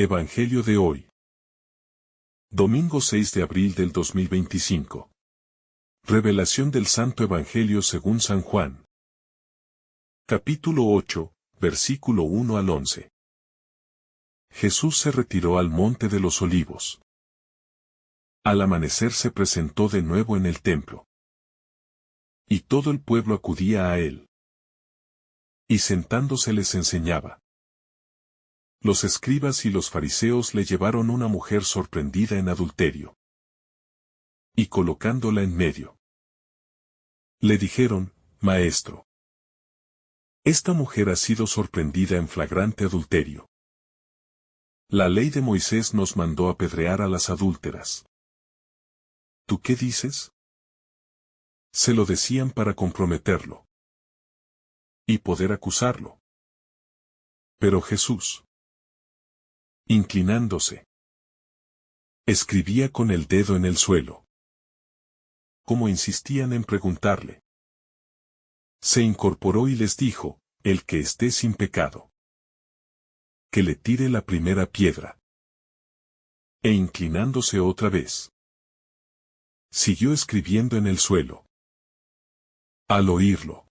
Evangelio de hoy. Domingo 6 de abril del 2025. Revelación del Santo Evangelio según San Juan. Capítulo 8, versículo 1 al 11. Jesús se retiró al monte de los olivos. Al amanecer se presentó de nuevo en el templo. Y todo el pueblo acudía a él. Y sentándose les enseñaba. Los escribas y los fariseos le llevaron una mujer sorprendida en adulterio. Y colocándola en medio, le dijeron: Maestro, esta mujer ha sido sorprendida en flagrante adulterio. La ley de Moisés nos mandó apedrear a las adúlteras. ¿Tú qué dices? Se lo decían para comprometerlo y poder acusarlo. Pero Jesús, inclinándose, escribía con el dedo en el suelo. Como insistían en preguntarle, se incorporó y les dijo: el que esté sin pecado, que le tire la primera piedra. E inclinándose otra vez, siguió escribiendo en el suelo. Al oírlo,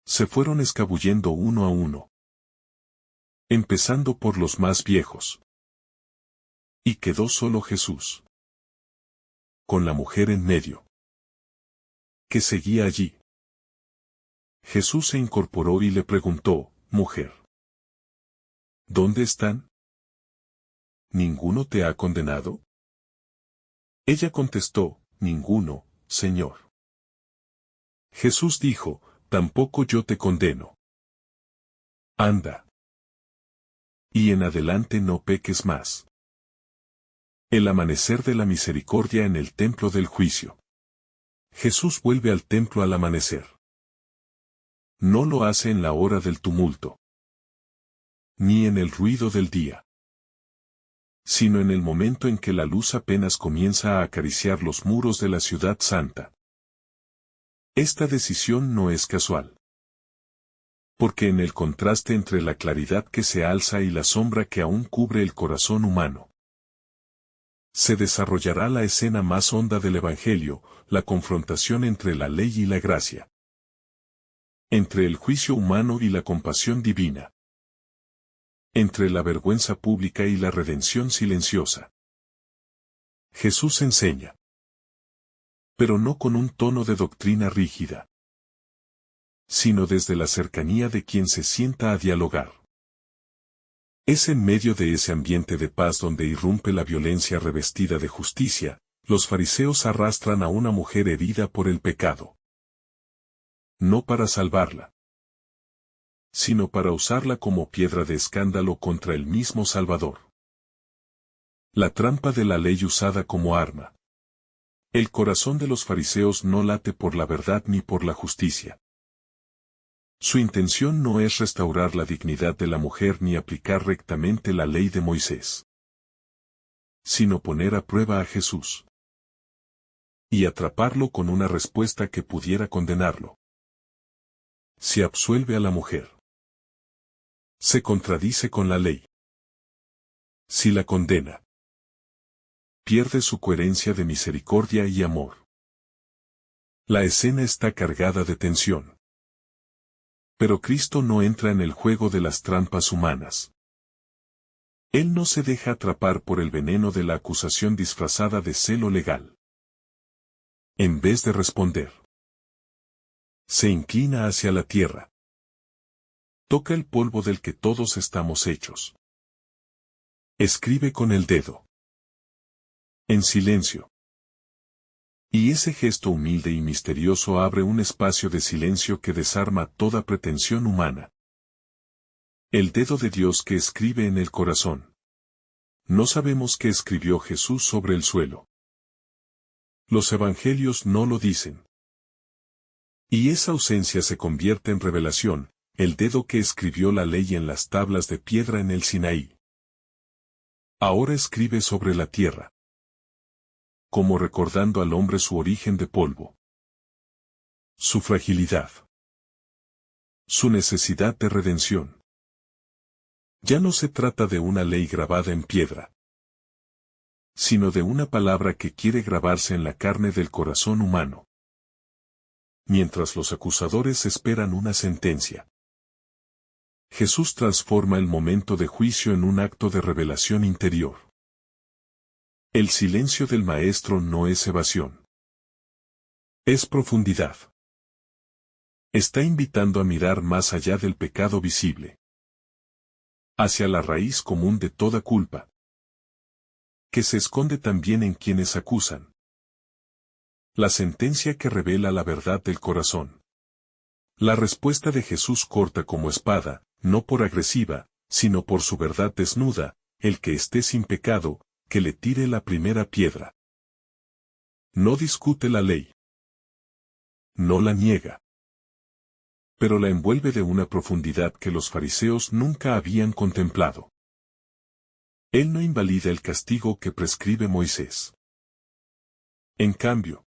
se fueron escabullendo uno a uno, empezando por los más viejos. Y quedó solo Jesús, con la mujer en medio, que seguía allí. Jesús se incorporó y le preguntó: Mujer, ¿dónde están? ¿Ninguno te ha condenado? Ella contestó: Ninguno, Señor. Jesús dijo: Tampoco yo te condeno. Anda. Y en adelante no peques más. El amanecer de la misericordia en el templo del juicio. Jesús vuelve al templo al amanecer. No lo hace en la hora del tumulto, ni en el ruido del día, sino en el momento en que la luz apenas comienza a acariciar los muros de la ciudad santa. Esta decisión no es casual, porque en el contraste entre la claridad que se alza y la sombra que aún cubre el corazón humano, se desarrollará la escena más honda del Evangelio, la confrontación entre la ley y la gracia, entre el juicio humano y la compasión divina, entre la vergüenza pública y la redención silenciosa. Jesús enseña, pero no con un tono de doctrina rígida, sino desde la cercanía de quien se sienta a dialogar. Es en medio de ese ambiente de paz donde irrumpe la violencia revestida de justicia. Los fariseos arrastran a una mujer herida por el pecado, no para salvarla, sino para usarla como piedra de escándalo contra el mismo Salvador. La trampa de la ley usada como arma. El corazón de los fariseos no late por la verdad ni por la justicia. Su intención no es restaurar la dignidad de la mujer ni aplicar rectamente la ley de Moisés, sino poner a prueba a Jesús y atraparlo con una respuesta que pudiera condenarlo. Si absuelve a la mujer, se contradice con la ley. Si la condena, pierde su coherencia de misericordia y amor. La escena está cargada de tensión. Pero Cristo no entra en el juego de las trampas humanas. Él no se deja atrapar por el veneno de la acusación disfrazada de celo legal. En vez de responder, se inclina hacia la tierra. Toca el polvo del que todos estamos hechos. Escribe con el dedo. En silencio. Y ese gesto humilde y misterioso abre un espacio de silencio que desarma toda pretensión humana. El dedo de Dios que escribe en el corazón. No sabemos qué escribió Jesús sobre el suelo. Los evangelios no lo dicen. Y esa ausencia se convierte en revelación, el dedo que escribió la ley en las tablas de piedra en el Sinaí. Ahora escribe sobre la tierra, como recordando al hombre su origen de polvo, su fragilidad, su necesidad de redención. Ya no se trata de una ley grabada en piedra, sino de una palabra que quiere grabarse en la carne del corazón humano. Mientras los acusadores esperan una sentencia, Jesús transforma el momento de juicio en un acto de revelación interior. El silencio del Maestro no es evasión. Es profundidad. Está invitando a mirar más allá del pecado visible, hacia la raíz común de toda culpa, que se esconde también en quienes acusan. La sentencia que revela la verdad del corazón. La respuesta de Jesús corta como espada, no por agresiva, sino por su verdad desnuda: el que esté sin pecado, que le tire la primera piedra. No discute la ley. No la niega. Pero la envuelve de una profundidad que los fariseos nunca habían contemplado. Él no invalida el castigo que prescribe Moisés. En cambio,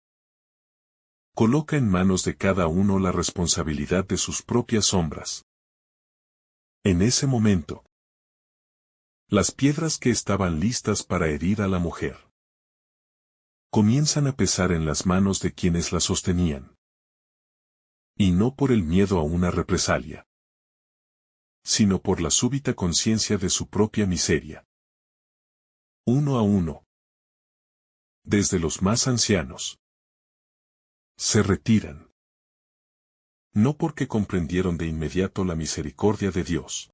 coloca en manos de cada uno la responsabilidad de sus propias sombras. En ese momento, las piedras que estaban listas para herir a la mujer comienzan a pesar en las manos de quienes la sostenían. Y no por el miedo a una represalia, sino por la súbita conciencia de su propia miseria. Uno a uno, desde los más ancianos, se retiran. No porque comprendieron de inmediato la misericordia de Dios,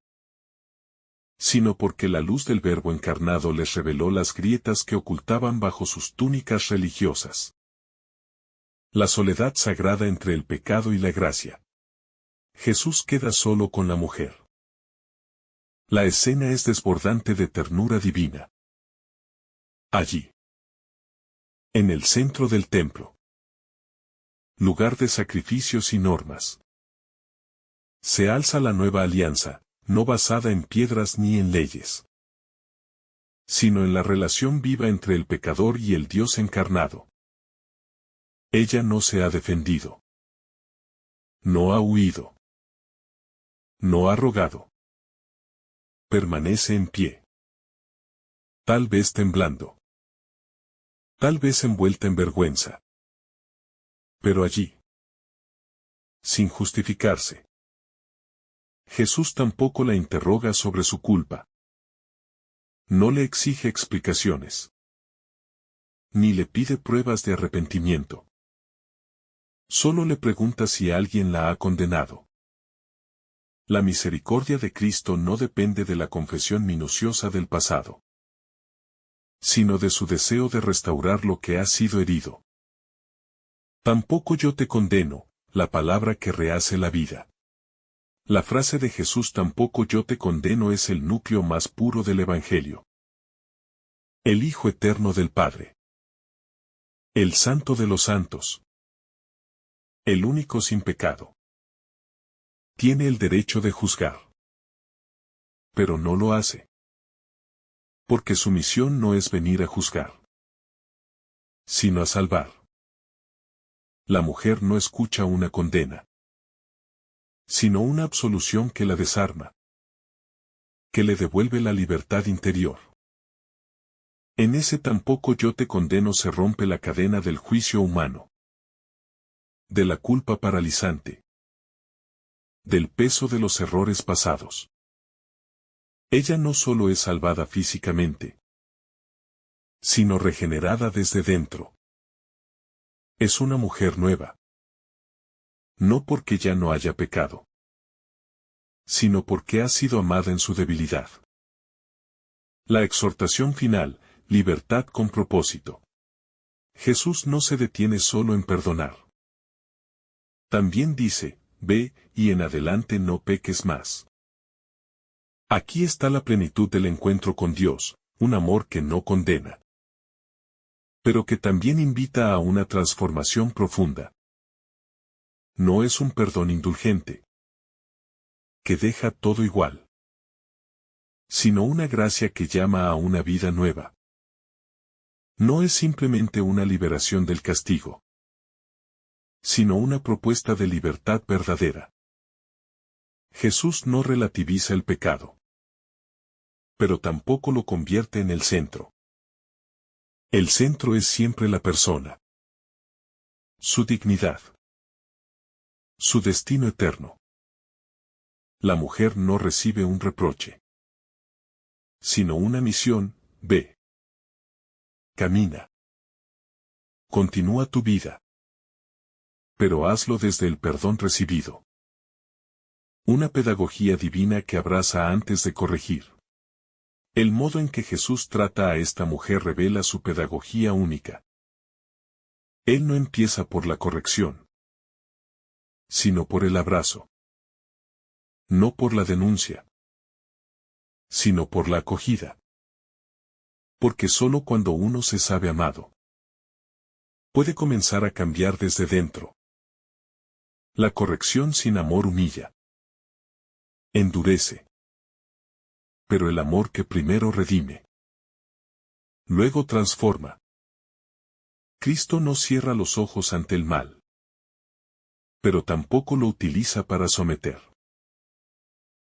sino porque la luz del Verbo encarnado les reveló las grietas que ocultaban bajo sus túnicas religiosas. La soledad sagrada entre el pecado y la gracia. Jesús queda solo con la mujer. La escena es desbordante de ternura divina. Allí, en el centro del templo, lugar de sacrificios y normas, se alza la nueva alianza, no basada en piedras ni en leyes, sino en la relación viva entre el pecador y el Dios encarnado. Ella no se ha defendido. No ha huido. No ha rogado. Permanece en pie. Tal vez temblando. Tal vez envuelta en vergüenza. Pero allí, sin justificarse, Jesús tampoco la interroga sobre su culpa. No le exige explicaciones, ni le pide pruebas de arrepentimiento. Solo le pregunta si alguien la ha condenado. La misericordia de Cristo no depende de la confesión minuciosa del pasado, sino de su deseo de restaurar lo que ha sido herido. Tampoco yo te condeno, la palabra que rehace la vida. La frase de Jesús tampoco yo te condeno es el núcleo más puro del Evangelio. El Hijo eterno del Padre. El Santo de los Santos. El único sin pecado. Tiene el derecho de juzgar. Pero no lo hace. Porque su misión no es venir a juzgar, sino a salvar. La mujer no escucha una condena, sino una absolución que la desarma, que le devuelve la libertad interior. En ese tampoco yo te condeno se rompe la cadena del juicio humano, de la culpa paralizante, del peso de los errores pasados. Ella no solo es salvada físicamente, sino regenerada desde dentro. Es una mujer nueva. No porque ya no haya pecado, sino porque ha sido amada en su debilidad. La exhortación final: libertad con propósito. Jesús no se detiene solo en perdonar. También dice: ve, y en adelante no peques más. Aquí está la plenitud del encuentro con Dios, un amor que no condena, pero que también invita a una transformación profunda. No es un perdón indulgente, que deja todo igual, sino una gracia que llama a una vida nueva. No es simplemente una liberación del castigo, sino una propuesta de libertad verdadera. Jesús no relativiza el pecado, pero tampoco lo convierte en el centro. El centro es siempre la persona. Su dignidad. Su destino eterno. La mujer no recibe un reproche, sino una misión. Ve. Camina. Continúa tu vida. Pero hazlo desde el perdón recibido. Una pedagogía divina que abraza antes de corregir. El modo en que Jesús trata a esta mujer revela su pedagogía única. Él no empieza por la corrección, sino por el abrazo. No por la denuncia, sino por la acogida. Porque solo cuando uno se sabe amado, puede comenzar a cambiar desde dentro. La corrección sin amor humilla. Endurece. Pero el amor que primero redime, luego transforma. Cristo no cierra los ojos ante el mal, pero tampoco lo utiliza para someter.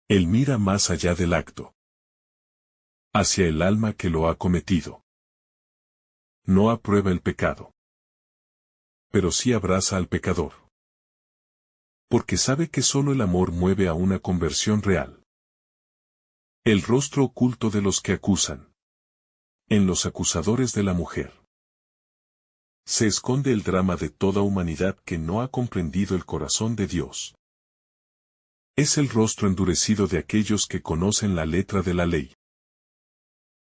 Él mira más allá del acto, hacia el alma que lo ha cometido. No aprueba el pecado, pero sí abraza al pecador. Porque sabe que solo el amor mueve a una conversión real. El rostro oculto de los que acusan. En los acusadores de la mujer. Se esconde el drama de toda humanidad que no ha comprendido el corazón de Dios. Es el rostro endurecido de aquellos que conocen la letra de la ley,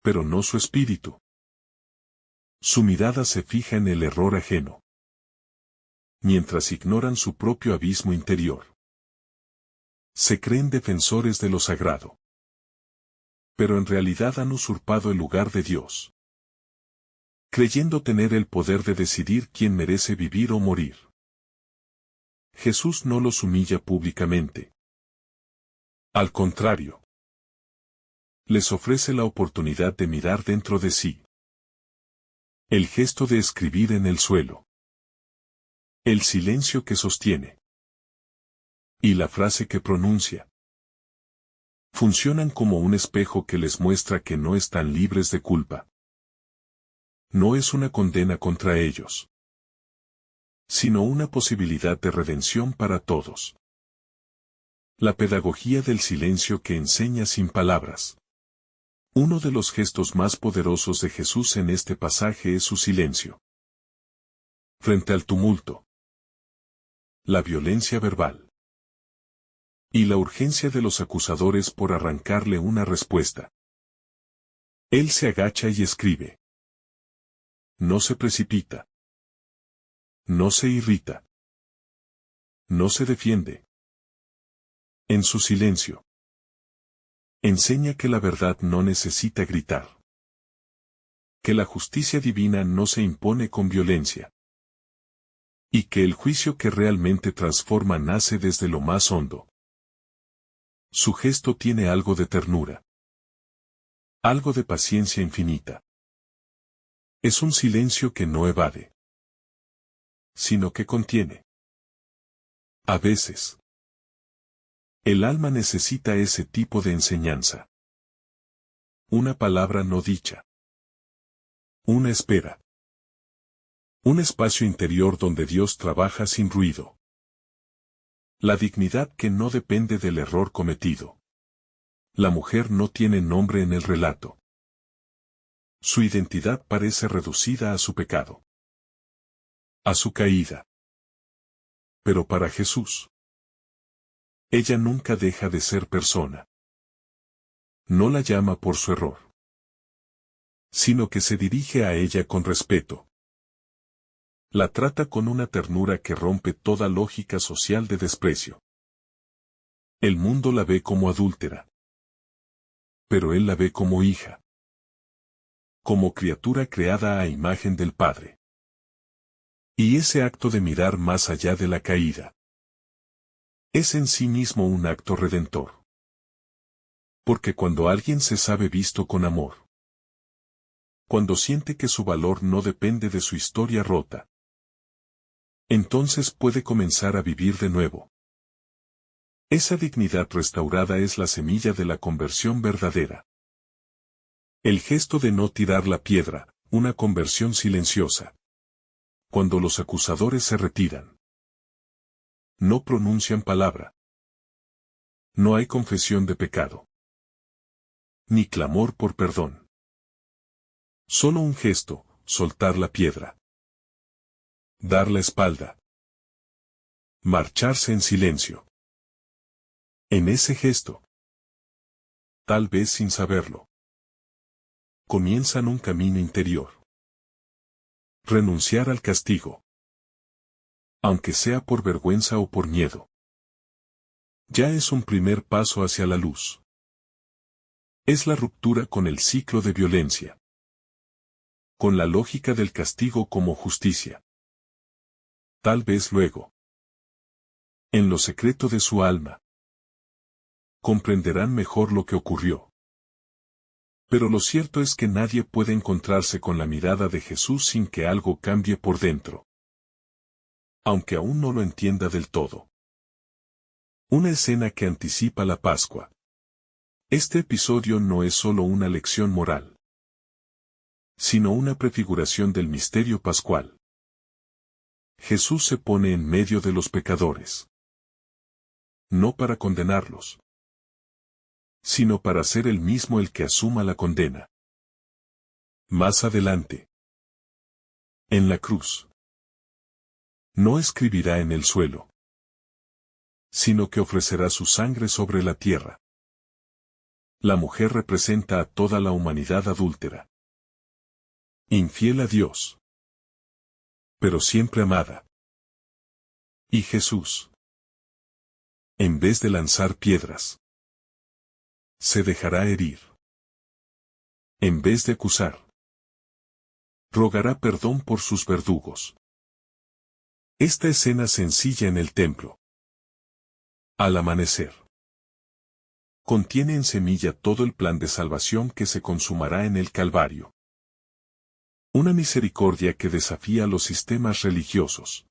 pero no su espíritu. Su mirada se fija en el error ajeno, mientras ignoran su propio abismo interior. Se creen defensores de lo sagrado, pero en realidad han usurpado el lugar de Dios, creyendo tener el poder de decidir quién merece vivir o morir. Jesús no los humilla públicamente. Al contrario, les ofrece la oportunidad de mirar dentro de sí. El gesto de escribir en el suelo. El silencio que sostiene. Y la frase que pronuncia. Funcionan como un espejo que les muestra que no están libres de culpa. No es una condena contra ellos, sino una posibilidad de redención para todos. La pedagogía del silencio que enseña sin palabras. Uno de los gestos más poderosos de Jesús en este pasaje es su silencio. Frente al tumulto, la violencia verbal y la urgencia de los acusadores por arrancarle una respuesta, Él se agacha y escribe. No se precipita. No se irrita. No se defiende. En su silencio, enseña que la verdad no necesita gritar. Que la justicia divina no se impone con violencia. Y que el juicio que realmente transforma nace desde lo más hondo. Su gesto tiene algo de ternura. Algo de paciencia infinita. Es un silencio que no evade, sino que contiene. A veces, el alma necesita ese tipo de enseñanza. Una palabra no dicha. Una espera. Un espacio interior donde Dios trabaja sin ruido. La dignidad que no depende del error cometido. La mujer no tiene nombre en el relato. Su identidad parece reducida a su pecado, a su caída. Pero para Jesús, ella nunca deja de ser persona. No la llama por su error, sino que se dirige a ella con respeto. La trata con una ternura que rompe toda lógica social de desprecio. El mundo la ve como adúltera, pero él la ve como hija, como criatura creada a imagen del Padre. Y ese acto de mirar más allá de la caída es en sí mismo un acto redentor. Porque cuando alguien se sabe visto con amor, cuando siente que su valor no depende de su historia rota, entonces puede comenzar a vivir de nuevo. Esa dignidad restaurada es la semilla de la conversión verdadera. El gesto de no tirar la piedra, una conversión silenciosa. Cuando los acusadores se retiran, no pronuncian palabra. No hay confesión de pecado, ni clamor por perdón. Solo un gesto, soltar la piedra. Dar la espalda. Marcharse en silencio. En ese gesto, tal vez sin saberlo, comienzan un camino interior. Renunciar al castigo, aunque sea por vergüenza o por miedo, ya es un primer paso hacia la luz. Es la ruptura con el ciclo de violencia, con la lógica del castigo como justicia. Tal vez luego, en lo secreto de su alma, comprenderán mejor lo que ocurrió. Pero lo cierto es que nadie puede encontrarse con la mirada de Jesús sin que algo cambie por dentro, aunque aún no lo entienda del todo. Una escena que anticipa la Pascua. Este episodio no es solo una lección moral, sino una prefiguración del misterio pascual. Jesús se pone en medio de los pecadores, no para condenarlos, sino para ser él mismo el que asuma la condena. Más adelante, en la cruz, no escribirá en el suelo, sino que ofrecerá su sangre sobre la tierra. La mujer representa a toda la humanidad adúltera, infiel a Dios, pero siempre amada. Y Jesús, en vez de lanzar piedras, se dejará herir. En vez de acusar, rogará perdón por sus verdugos. Esta escena sencilla en el templo, al amanecer, contiene en semilla todo el plan de salvación que se consumará en el Calvario. Una misericordia que desafía los sistemas religiosos.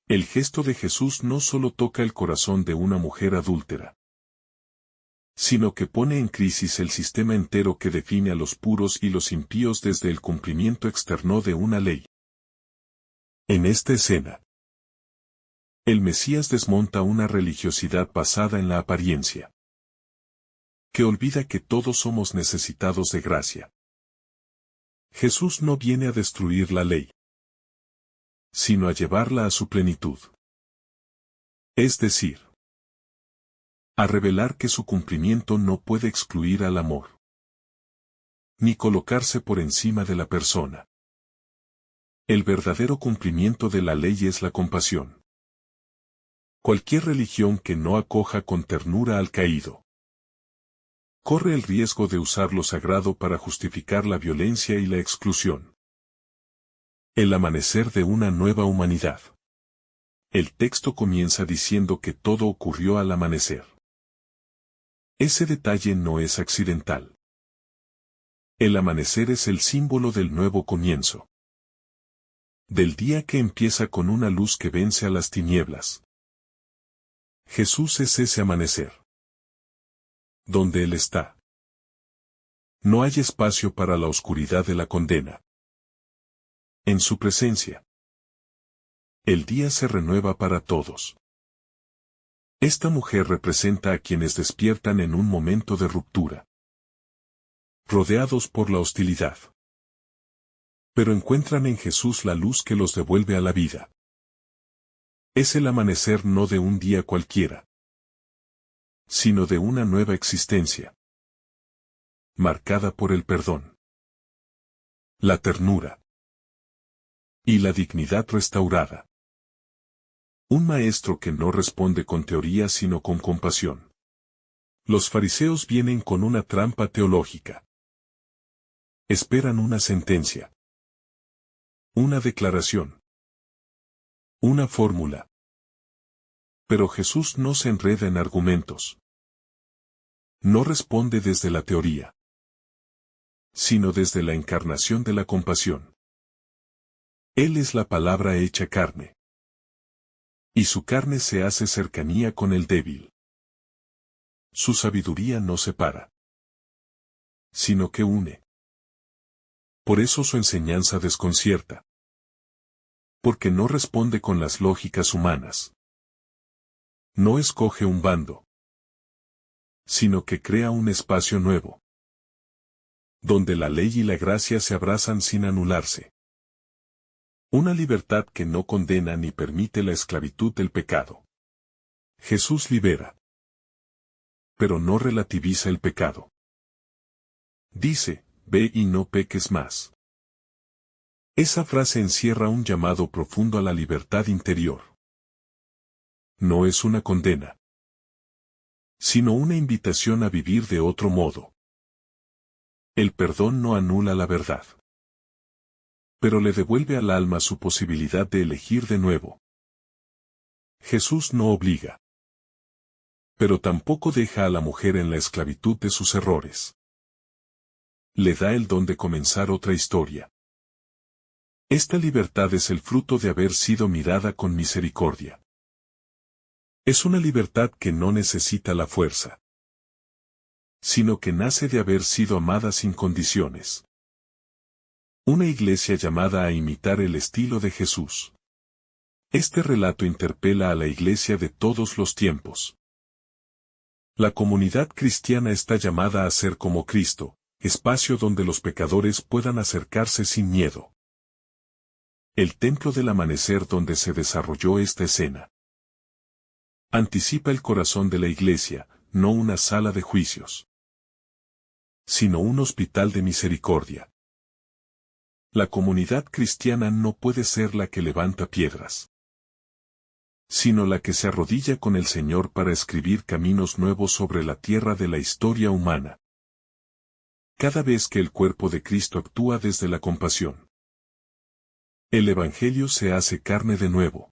El gesto de Jesús no solo toca el corazón de una mujer adúltera, sino que pone en crisis el sistema entero que define a los puros y los impíos desde el cumplimiento externo de una ley. En esta escena, el Mesías desmonta una religiosidad basada en la apariencia, que olvida que todos somos necesitados de gracia. Jesús no viene a destruir la ley, sino a llevarla a su plenitud. Es decir, a revelar que su cumplimiento no puede excluir al amor, ni colocarse por encima de la persona. El verdadero cumplimiento de la ley es la compasión. Cualquier religión que no acoja con ternura al caído, corre el riesgo de usar lo sagrado para justificar la violencia y la exclusión. El amanecer de una nueva humanidad. El texto comienza diciendo que todo ocurrió al amanecer. Ese detalle no es accidental. El amanecer es el símbolo del nuevo comienzo, del día que empieza con una luz que vence a las tinieblas. Jesús es ese amanecer. Donde Él está, no hay espacio para la oscuridad de la condena. En su presencia, el día se renueva para todos. Esta mujer representa a quienes despiertan en un momento de ruptura, rodeados por la hostilidad, pero encuentran en Jesús la luz que los devuelve a la vida. Es el amanecer no de un día cualquiera, sino de una nueva existencia, marcada por el perdón, la ternura y la dignidad restaurada. Un maestro que no responde con teoría sino con compasión. Los fariseos vienen con una trampa teológica. Esperan una sentencia, una declaración, una fórmula. Pero Jesús no se enreda en argumentos. No responde desde la teoría, sino desde la encarnación de la compasión. Él es la palabra hecha carne. Y su carne se hace cercanía con el débil. Su sabiduría no separa, sino que une. Por eso su enseñanza desconcierta. Porque no responde con las lógicas humanas. No escoge un bando, sino que crea un espacio nuevo, donde la ley y la gracia se abrazan sin anularse. Una libertad que no condena ni permite la esclavitud del pecado. Jesús libera, pero no relativiza el pecado. Dice, ve y no peques más. Esa frase encierra un llamado profundo a la libertad interior. No es una condena, sino una invitación a vivir de otro modo. El perdón no anula la verdad, pero le devuelve al alma su posibilidad de elegir de nuevo. Jesús no obliga, pero tampoco deja a la mujer en la esclavitud de sus errores. Le da el don de comenzar otra historia. Esta libertad es el fruto de haber sido mirada con misericordia. Es una libertad que no necesita la fuerza, sino que nace de haber sido amada sin condiciones. Una iglesia llamada a imitar el estilo de Jesús. Este relato interpela a la iglesia de todos los tiempos. La comunidad cristiana está llamada a ser como Cristo, espacio donde los pecadores puedan acercarse sin miedo. El templo del amanecer donde se desarrolló esta escena anticipa el corazón de la iglesia, no una sala de juicios, sino un hospital de misericordia. La comunidad cristiana no puede ser la que levanta piedras, sino la que se arrodilla con el Señor para escribir caminos nuevos sobre la tierra de la historia humana. Cada vez que el cuerpo de Cristo actúa desde la compasión, el Evangelio se hace carne de nuevo.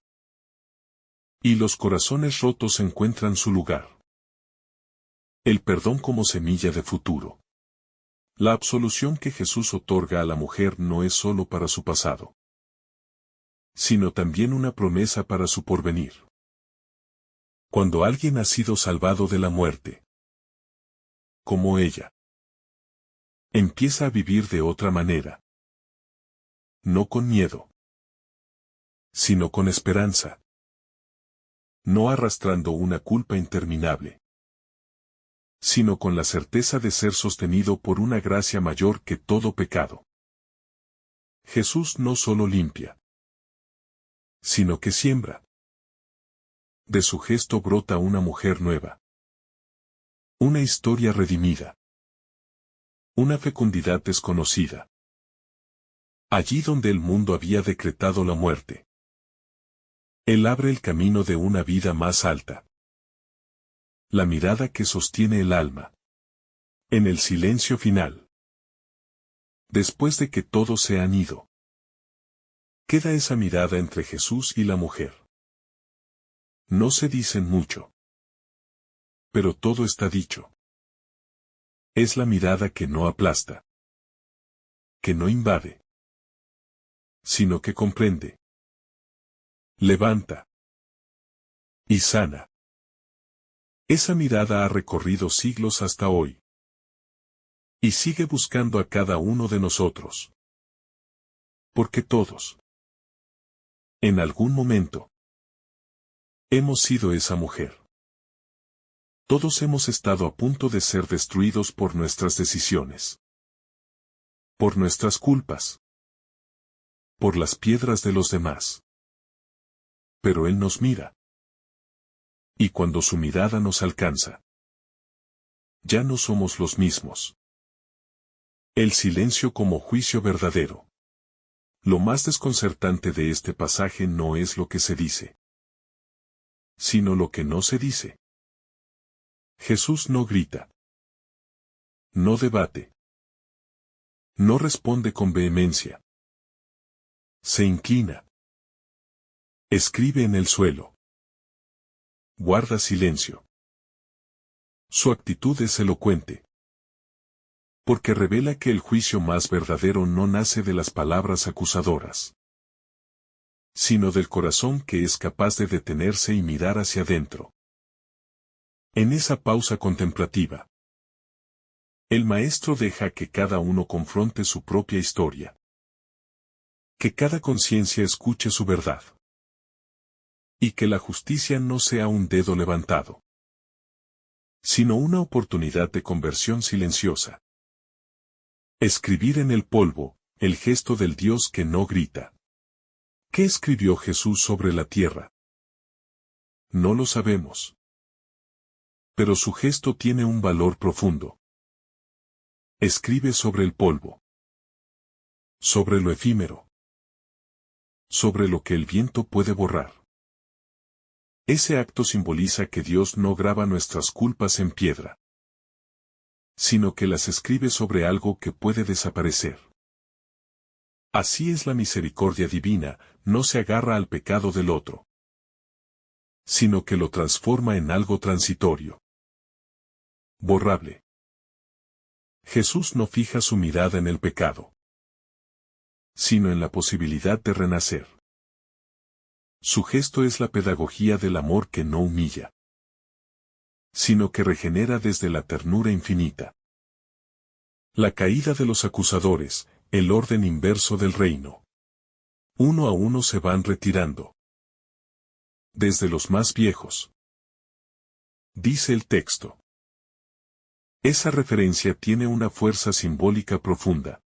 Y los corazones rotos encuentran su lugar. El perdón como semilla de futuro. La absolución que Jesús otorga a la mujer no es solo para su pasado, sino también una promesa para su porvenir. Cuando alguien ha sido salvado de la muerte, como ella, empieza a vivir de otra manera. No con miedo, sino con esperanza. No arrastrando una culpa interminable, sino con la certeza de ser sostenido por una gracia mayor que todo pecado. Jesús no solo limpia, sino que siembra. De su gesto brota una mujer nueva. Una historia redimida. Una fecundidad desconocida. Allí donde el mundo había decretado la muerte, Él abre el camino de una vida más alta. La mirada que sostiene el alma. En el silencio final. Después de que todos se han ido, queda esa mirada entre Jesús y la mujer. No se dicen mucho, pero todo está dicho. Es la mirada que no aplasta, que no invade, sino que comprende, levanta y sana. Esa mirada ha recorrido siglos hasta hoy. Y sigue buscando a cada uno de nosotros. Porque todos, en algún momento, hemos sido esa mujer. Todos hemos estado a punto de ser destruidos por nuestras decisiones. Por nuestras culpas. Por las piedras de los demás. Pero Él nos mira. Y cuando su mirada nos alcanza, ya no somos los mismos. El silencio como juicio verdadero. Lo más desconcertante de este pasaje no es lo que se dice, sino lo que no se dice. Jesús no grita. No debate. No responde con vehemencia. Se inclina. Escribe en el suelo. Guarda silencio. Su actitud es elocuente. Porque revela que el juicio más verdadero no nace de las palabras acusadoras, sino del corazón que es capaz de detenerse y mirar hacia adentro. En esa pausa contemplativa, El Maestro deja que cada uno confronte su propia historia. Que cada conciencia escuche su verdad. Y que la justicia no sea un dedo levantado, sino una oportunidad de conversión silenciosa. Escribir en el polvo, el gesto del Dios que no grita. ¿Qué escribió Jesús sobre la tierra? No lo sabemos. Pero su gesto tiene un valor profundo. Escribe sobre el polvo. Sobre lo efímero. Sobre lo que el viento puede borrar. Ese acto simboliza que Dios no graba nuestras culpas en piedra, sino que las escribe sobre algo que puede desaparecer. Así es la misericordia divina, no se agarra al pecado del otro, sino que lo transforma en algo transitorio, borrable. Jesús no fija su mirada en el pecado, sino en la posibilidad de renacer. Su gesto es la pedagogía del amor que no humilla, sino que regenera desde la ternura infinita. La caída de los acusadores, el orden inverso del reino. Uno a uno se van retirando. Desde los más viejos. Dice el texto. Esa referencia tiene una fuerza simbólica profunda.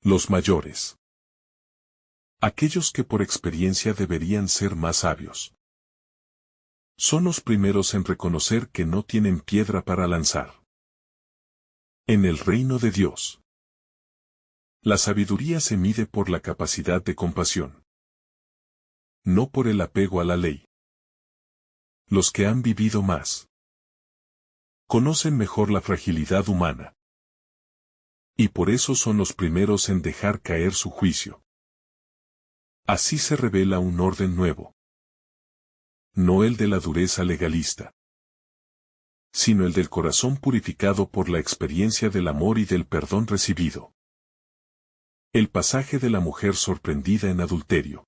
Los mayores. Aquellos que por experiencia deberían ser más sabios. Son los primeros en reconocer que no tienen piedra para lanzar. En el reino de Dios. La sabiduría se mide por la capacidad de compasión. No por el apego a la ley. Los que han vivido más. Conocen mejor la fragilidad humana. Y por eso son los primeros en dejar caer su juicio. Así se revela un orden nuevo. No el de la dureza legalista, sino el del corazón purificado por la experiencia del amor y del perdón recibido. El pasaje de la mujer sorprendida en adulterio.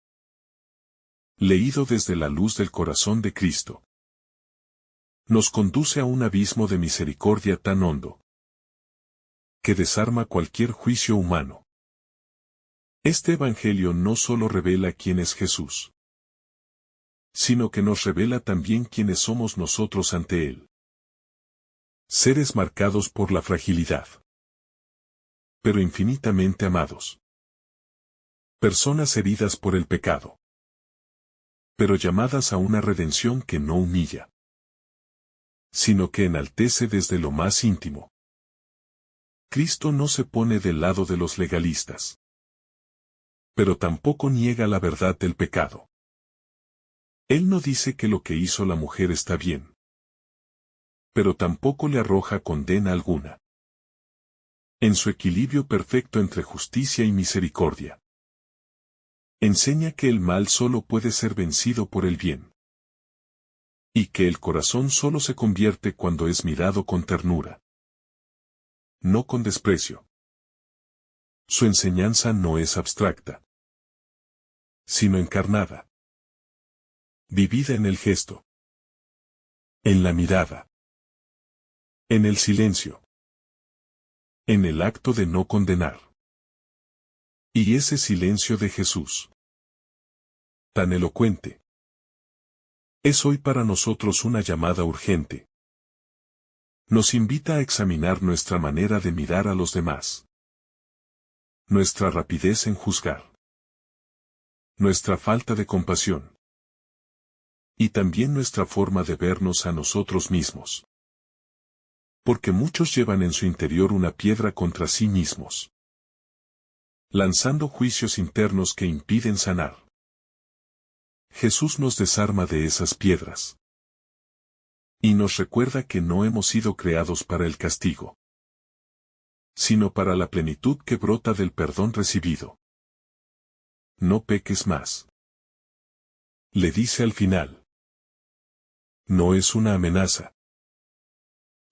Leído desde la luz del corazón de Cristo. Nos conduce a un abismo de misericordia tan hondo, que desarma cualquier juicio humano. Este Evangelio no solo revela quién es Jesús, sino que nos revela también quiénes somos nosotros ante Él. Seres marcados por la fragilidad, pero infinitamente amados. Personas heridas por el pecado, pero llamadas a una redención que no humilla, sino que enaltece desde lo más íntimo. Cristo no se pone del lado de los legalistas, pero tampoco niega la verdad del pecado. Él no dice que lo que hizo la mujer está bien, pero tampoco le arroja condena alguna. En su equilibrio perfecto entre justicia y misericordia, enseña que el mal solo puede ser vencido por el bien, y que el corazón solo se convierte cuando es mirado con ternura, no con desprecio. Su enseñanza no es abstracta, sino encarnada, vivida en el gesto, en la mirada, en el silencio, en el acto de no condenar. Y ese silencio de Jesús, tan elocuente, es hoy para nosotros una llamada urgente. Nos invita a examinar nuestra manera de mirar a los demás, nuestra rapidez en juzgar, nuestra falta de compasión, y también nuestra forma de vernos a nosotros mismos. Porque muchos llevan en su interior una piedra contra sí mismos, lanzando juicios internos que impiden sanar. Jesús nos desarma de esas piedras. Y nos recuerda que no hemos sido creados para el castigo, sino para la plenitud que brota del perdón recibido. No peques más. Le dice al final. No es una amenaza,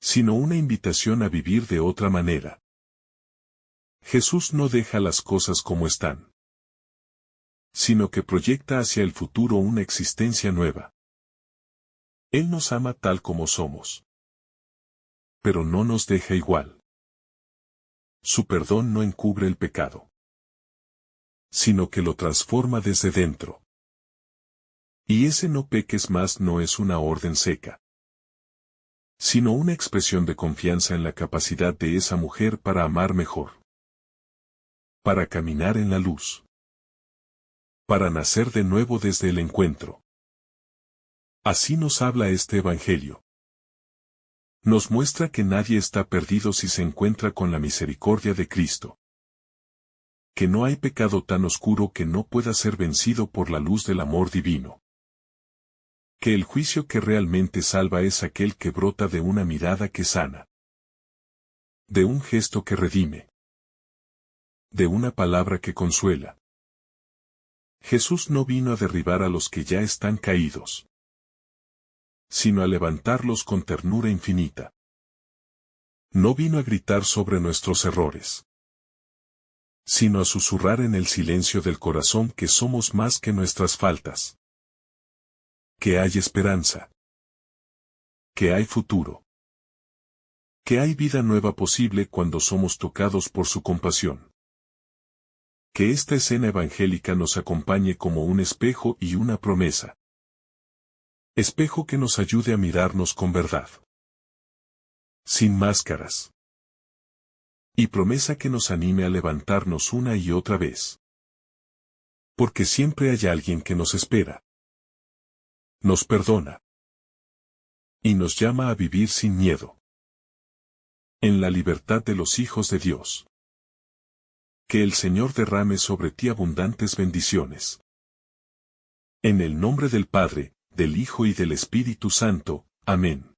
sino una invitación a vivir de otra manera. Jesús no deja las cosas como están, sino que proyecta hacia el futuro una existencia nueva. Él nos ama tal como somos. pero no nos deja igual. Su perdón no encubre el pecado, sino que lo transforma desde dentro. Y ese no peques más no es una orden seca, sino una expresión de confianza en la capacidad de esa mujer para amar mejor, para caminar en la luz, para nacer de nuevo desde el encuentro. Así nos habla este Evangelio. Nos muestra que nadie está perdido si se encuentra con la misericordia de Cristo. Que no hay pecado tan oscuro que no pueda ser vencido por la luz del amor divino. Que el juicio que realmente salva es aquel que brota de una mirada que sana, de un gesto que redime, de una palabra que consuela. Jesús no vino a derribar a los que ya están caídos, sino a levantarlos con ternura infinita. No vino a gritar sobre nuestros errores, sino a susurrar en el silencio del corazón que somos más que nuestras faltas. Que hay esperanza. Que hay futuro. Que hay vida nueva posible cuando somos tocados por su compasión. Que esta escena evangélica nos acompañe como un espejo y una promesa. Espejo que nos ayude a mirarnos con verdad, sin máscaras. Y promesa que nos anime a levantarnos una y otra vez. Porque siempre hay alguien que nos espera, nos perdona y nos llama a vivir sin miedo, en la libertad de los hijos de Dios. Que el Señor derrame sobre ti abundantes bendiciones. En el nombre del Padre, del Hijo y del Espíritu Santo. Amén.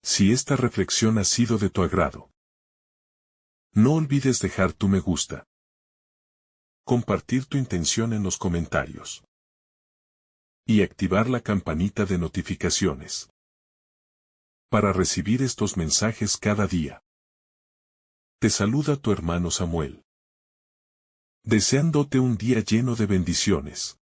Si esta reflexión ha sido de tu agrado, no olvides dejar tu me gusta, compartir tu intención en los comentarios y activar la campanita de notificaciones para recibir estos mensajes cada día. Te saluda tu hermano Samuel, deseándote un día lleno de bendiciones.